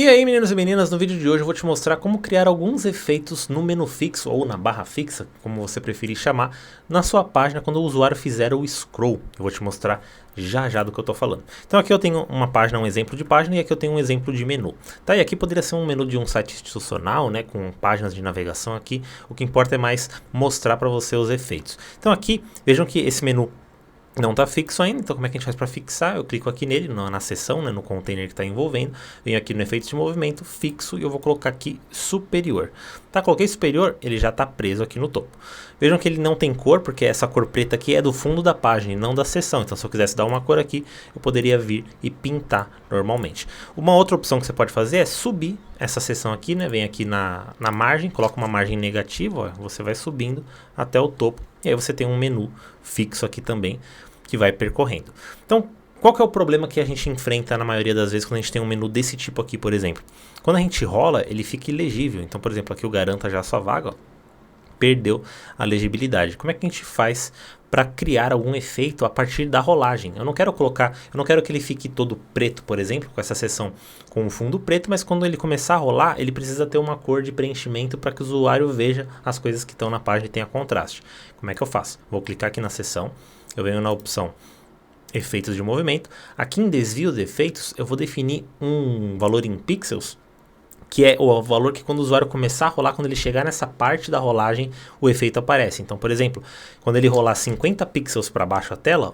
E aí, meninos e meninas, no vídeo de hoje eu vou te mostrar como criar alguns efeitos no menu fixo ou na barra fixa, como você preferir chamar, na sua página quando o usuário fizer o scroll. Eu vou te mostrar já já do que eu estou falando. Então aqui eu tenho uma página, um exemplo de página, e aqui eu tenho um exemplo de menu. Tá? E aqui poderia ser um menu de um site institucional, né, com páginas de navegação aqui. O que importa é mais mostrar para você os efeitos. Então aqui, vejam que esse menu não está fixo ainda, então como é que a gente faz para fixar? Eu clico aqui nele, na seção, né, no container que está envolvendo, venho aqui no efeitos de movimento, fixo, e eu vou colocar aqui superior. Tá, coloquei superior, ele já está preso aqui no topo. Vejam que ele não tem cor, porque essa cor preta aqui é do fundo da página e não da seção, então se eu quisesse dar uma cor aqui, eu poderia vir e pintar normalmente. Uma outra opção que você pode fazer é subir essa seção aqui, né, vem aqui na margem, coloca uma margem negativa, ó, você vai subindo até o topo, e aí você tem um menu fixo aqui também, que vai percorrendo. Então, qual que é o problema que a gente enfrenta na maioria das vezes quando a gente tem um menu desse tipo aqui, por exemplo? Quando a gente rola, ele fica ilegível. Então, por exemplo, aqui o garanta já a sua vaga, ó, perdeu a legibilidade. Como é que a gente faz para criar algum efeito a partir da rolagem? Eu não quero que ele fique todo preto, por exemplo, com essa seção com o fundo preto, mas quando ele começar a rolar, ele precisa ter uma cor de preenchimento para que o usuário veja as coisas que estão na página e tenha contraste. Como é que eu faço? Vou clicar aqui na seção, eu venho na opção efeitos de movimento. Aqui em desvio de efeitos, eu vou definir um valor em pixels, que é o valor que quando o usuário começar a rolar, quando ele chegar nessa parte da rolagem, o efeito aparece. Então, por exemplo, quando ele rolar 50 pixels para baixo a tela,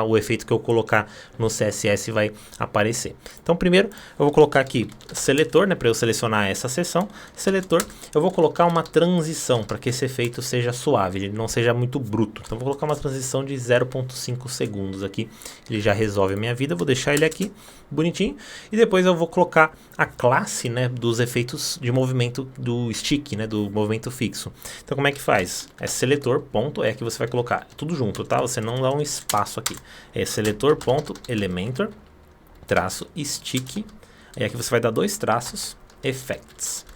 o efeito que eu colocar no CSS vai aparecer. Então, primeiro, eu vou colocar aqui seletor, né, para eu selecionar essa seção. Seletor, eu vou colocar uma transição para que esse efeito seja suave, ele não seja muito bruto. Então, eu vou colocar uma transição de 0,5 segundos aqui. Ele já resolve a minha vida. Vou deixar ele aqui bonitinho. E depois eu vou colocar a classe, né, dos efeitos de movimento do stick, né, do movimento fixo. Então, como é que faz? É seletor, ponto, é que você vai colocar tudo junto, tá? Você não dá um espaço aqui. É seletor.elementor traço stick, e aqui você vai dar dois traços effects,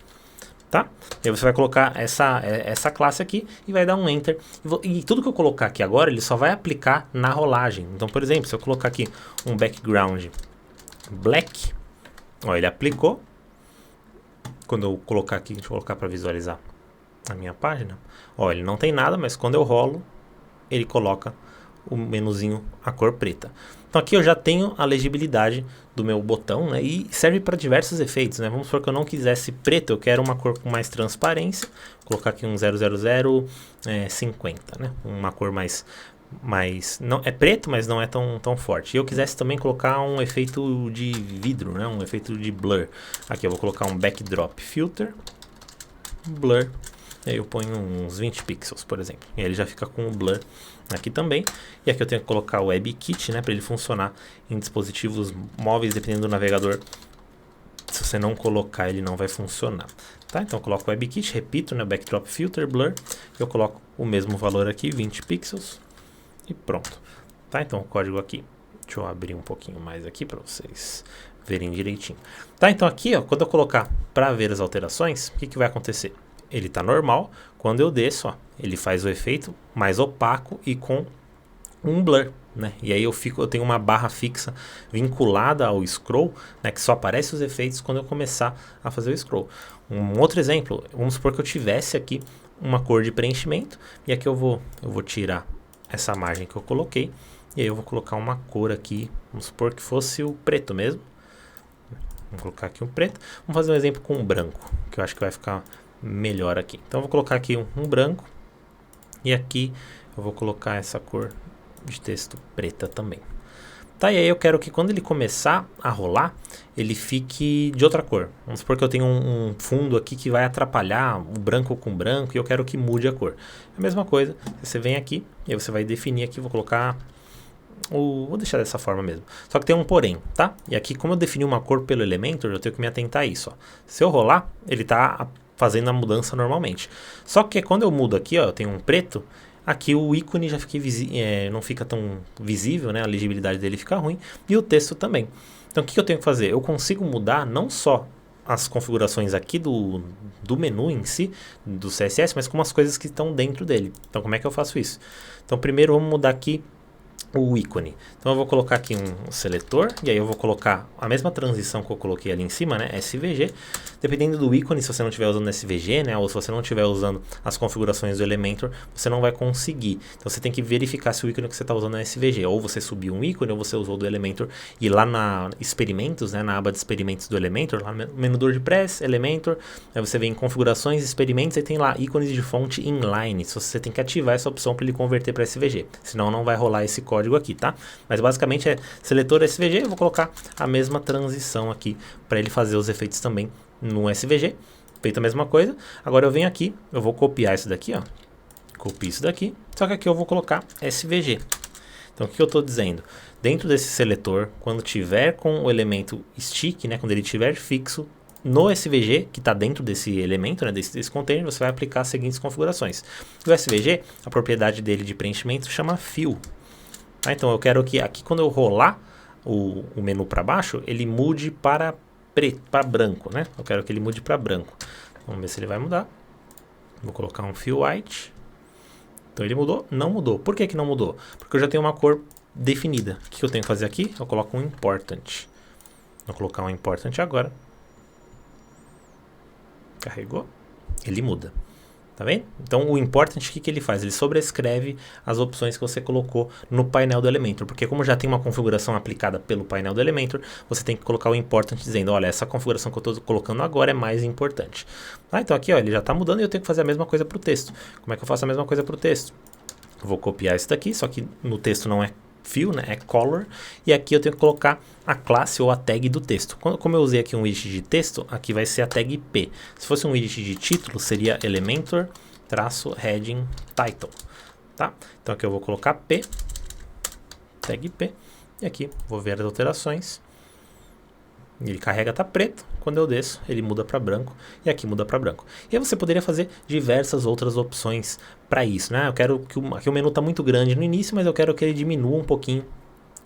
tá? E aí você vai colocar essa classe aqui e vai dar um enter, e tudo que eu colocar aqui agora ele só vai aplicar na rolagem. Então, por exemplo, se eu colocar aqui um background black, ó, ele aplicou. Quando eu colocar aqui, deixa eu colocar para visualizar a minha página, ó, ele não tem nada, mas quando eu rolo ele coloca o menuzinho a cor preta. Então aqui eu já tenho a legibilidade do meu botão, né, e serve para diversos efeitos, né? Vamos supor que eu não quisesse preto, eu quero uma cor com mais transparência, vou colocar aqui um 00050, né? Uma cor mais não é preto, mas não é tão forte. E eu quisesse também colocar um efeito de vidro, né, um efeito de blur. Aqui eu vou colocar um backdrop filter blur. E aí eu ponho uns 20 pixels, por exemplo. E aí ele já fica com o blur aqui também. E aqui eu tenho que colocar o WebKit, né, para ele funcionar em dispositivos móveis, dependendo do navegador. Se você não colocar, ele não vai funcionar. Tá? Então eu coloco o WebKit, repito, né, backdrop filter blur. Eu coloco o mesmo valor aqui, 20 pixels. E pronto. Tá? Então o código aqui. Deixa eu abrir um pouquinho mais aqui para vocês verem direitinho. Tá? Então aqui, ó, quando eu colocar para ver as alterações, o que vai acontecer? Ele está normal. Quando eu desço, ó, ele faz o efeito mais opaco e com um blur, né? E aí eu tenho uma barra fixa vinculada ao scroll, né, que só aparece os efeitos quando eu começar a fazer o scroll. Um outro exemplo, vamos supor que eu tivesse aqui uma cor de preenchimento, e aqui eu vou tirar essa margem que eu coloquei, e aí eu vou colocar uma cor aqui, vamos supor que fosse o preto mesmo. Vamos colocar aqui um preto. Vamos fazer um exemplo com um branco, que eu acho que vai ficar melhor aqui. Então eu vou colocar aqui um branco, e aqui eu vou colocar essa cor de texto preta também. Tá, e aí eu quero que quando ele começar a rolar, ele fique de outra cor. Vamos supor que eu tenho um fundo aqui que vai atrapalhar o branco com branco, e eu quero que mude a cor. É a mesma coisa, você vem aqui, e aí você vai definir aqui, vou colocar vou deixar dessa forma mesmo. Só que tem um porém, tá? E aqui, como eu defini uma cor pelo Elementor, eu tenho que me atentar a isso, ó. Se eu rolar, ele tá fazendo a mudança normalmente. Só que quando eu mudo aqui, ó, eu tenho um preto, aqui o ícone já fica não fica tão visível, né? A legibilidade dele fica ruim, e o texto também. Então o que eu tenho que fazer? Eu consigo mudar não só as configurações aqui do menu em si, do CSS, mas como as coisas que estão dentro dele. Então como é que eu faço isso? Então primeiro vamos mudar aqui o ícone. Então eu vou colocar aqui um seletor, e aí eu vou colocar a mesma transição que eu coloquei ali em cima, né, SVG. Dependendo do ícone, se você não estiver usando SVG, né, ou se você não estiver usando as configurações do Elementor, você não vai conseguir. Então você tem que verificar se o ícone que você está usando é SVG, ou você subiu um ícone, ou você usou do Elementor, e lá na experimentos, né, na aba de experimentos do Elementor, lá no menu WordPress, Elementor, aí você vem em configurações, experimentos, e tem lá ícones de fonte inline. Se você tem que ativar essa opção para ele converter para SVG, senão não vai rolar esse código aqui, tá? Mas basicamente é seletor SVG, eu vou colocar a mesma transição aqui para ele fazer os efeitos também no SVG. Feito a mesma coisa. Agora eu venho aqui, eu vou copiar isso daqui, ó. Copio isso daqui, só que aqui eu vou colocar SVG. Então o que eu estou dizendo? Dentro desse seletor, quando tiver com o elemento stick, né, quando ele tiver fixo, no SVG, que está dentro desse elemento, né, desse container, você vai aplicar as seguintes configurações. O SVG, a propriedade dele de preenchimento chama fill. Tá, então eu quero que aqui quando eu rolar o menu para baixo, ele mude para preto, para branco, né? Eu quero que ele mude para branco. Vamos ver se ele vai mudar. Vou colocar um fill white. Então ele mudou? Não mudou. Por que que não mudou? Porque eu já tenho uma cor definida. O que eu tenho que fazer aqui? Eu coloco um important. Vou colocar um important agora. Carregou. Ele muda. Tá vendo? Então o important, o que ele faz? Ele sobrescreve as opções que você colocou no painel do Elementor, porque como já tem uma configuração aplicada pelo painel do Elementor, você tem que colocar o important dizendo, olha, essa configuração que eu estou colocando agora é mais importante. Então aqui, ó, ele já está mudando e eu tenho que fazer a mesma coisa para o texto. Como é que eu faço a mesma coisa para o texto? Eu vou copiar isso daqui, só que no texto não é fill, né, é color, e aqui eu tenho que colocar a classe ou a tag do texto. Como eu usei aqui um widget de texto, aqui vai ser a tag P. Se fosse um widget de título, seria Elementor -heading title, tá? Então aqui eu vou colocar P, tag P, e aqui vou ver as alterações. Ele carrega, tá preto, quando eu desço ele muda para branco e aqui muda para branco. E aí você poderia fazer diversas outras opções para isso, né? Eu quero que o menu tá muito grande no início, mas eu quero que ele diminua um pouquinho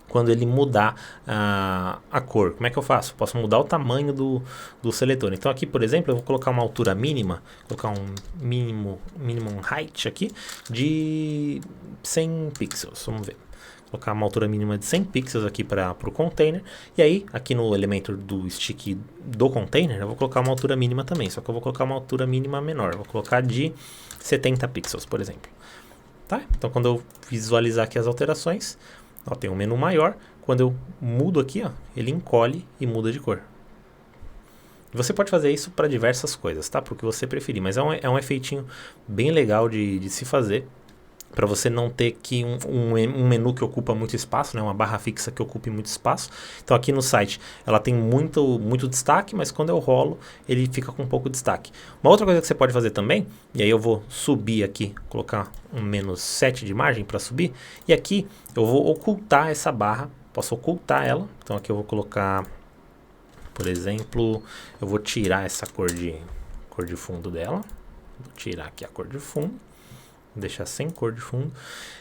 quando ele mudar a cor. Como é que eu faço? Posso mudar o tamanho do seletor. Então aqui, por exemplo, eu vou colocar uma altura mínima, colocar um minimum height aqui de 100 pixels, vamos ver. Colocar uma altura mínima de 100 pixels aqui para o container. E aí, aqui no Elementor do stick do container, eu vou colocar uma altura mínima também. Só que eu vou colocar uma altura mínima menor. Eu vou colocar de 70 pixels, por exemplo. Tá? Então, quando eu visualizar aqui as alterações, ó, tem um menu maior. Quando eu mudo aqui, ó, ele encolhe e muda de cor. Você pode fazer isso para diversas coisas, tá? Para o que você preferir. Mas é um efeitinho bem legal de se fazer, para você não ter que um menu que ocupa muito espaço, né? Uma barra fixa que ocupe muito espaço. Então aqui no site ela tem muito destaque, mas quando eu rolo ele fica com pouco destaque. Uma outra coisa que você pode fazer também, e aí eu vou subir aqui, colocar um -7 de margem para subir, e aqui eu vou ocultar essa barra, posso ocultar ela. Então aqui eu vou colocar, por exemplo, eu vou tirar essa cor de fundo dela, vou tirar aqui a cor de fundo. Vou deixar sem cor de fundo.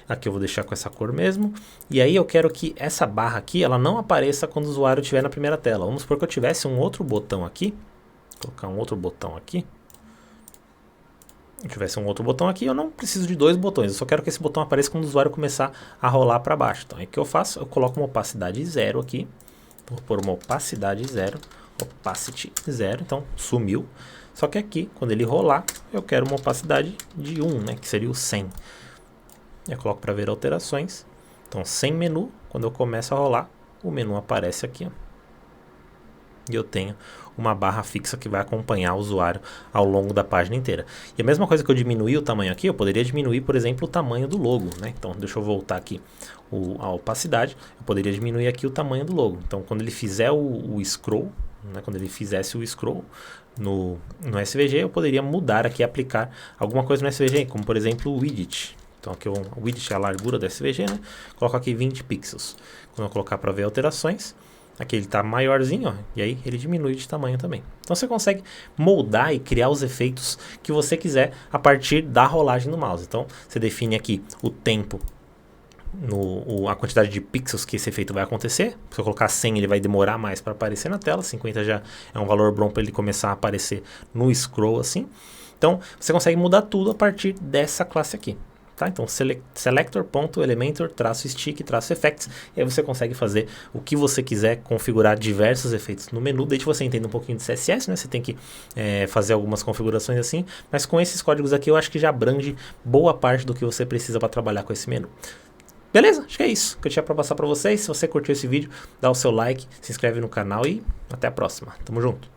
Aqui eu vou deixar com essa cor mesmo. E aí eu quero que essa barra aqui, ela não apareça quando o usuário estiver na primeira tela. Vamos supor que eu tivesse um outro botão aqui. Vou colocar um outro botão aqui. Se eu tivesse um outro botão aqui, eu não preciso de dois botões. Eu só quero que esse botão apareça quando o usuário começar a rolar para baixo. Então, aí o que eu faço? Eu coloco uma opacidade 0 aqui. Vou pôr uma opacidade 0. Opacity 0. Então, sumiu. Só que aqui, quando ele rolar, eu quero uma opacidade de 1, né, que seria o 100. Eu coloco para ver alterações. Então, sem menu, quando eu começo a rolar, o menu aparece aqui, ó. E eu tenho uma barra fixa que vai acompanhar o usuário ao longo da página inteira. E a mesma coisa que eu diminuir o tamanho aqui, eu poderia diminuir, por exemplo, o tamanho do logo, né? Então, deixa eu voltar aqui a opacidade. Eu poderia diminuir aqui o tamanho do logo. Então, quando ele fizer o scroll, né, quando ele fizesse o scroll no SVG, eu poderia mudar aqui, aplicar alguma coisa no SVG, como por exemplo o widget. Então aqui o widget é a largura do SVG, né? Coloco aqui 20 pixels. Quando eu colocar para ver alterações, aqui ele está maiorzinho, ó, e aí ele diminui de tamanho também. Então você consegue moldar e criar os efeitos que você quiser a partir da rolagem do mouse. Então você define aqui o tempo, a quantidade de pixels que esse efeito vai acontecer. Se eu colocar 100, ele vai demorar mais para aparecer na tela. 50 já é um valor bom para ele começar a aparecer no scroll assim. Então você consegue mudar tudo a partir dessa classe aqui. tá? Então selector.elementor-stick-effects, e aí você consegue fazer o que você quiser, configurar diversos efeitos no menu, desde que você entenda um pouquinho de CSS, né? Você tem que fazer algumas configurações assim, mas com esses códigos aqui eu acho que já abrange boa parte do que você precisa para trabalhar com esse menu. Beleza? Acho que é isso que eu tinha para passar para vocês. Se você curtiu esse vídeo, dá o seu like, se inscreve no canal e até a próxima. Tamo junto!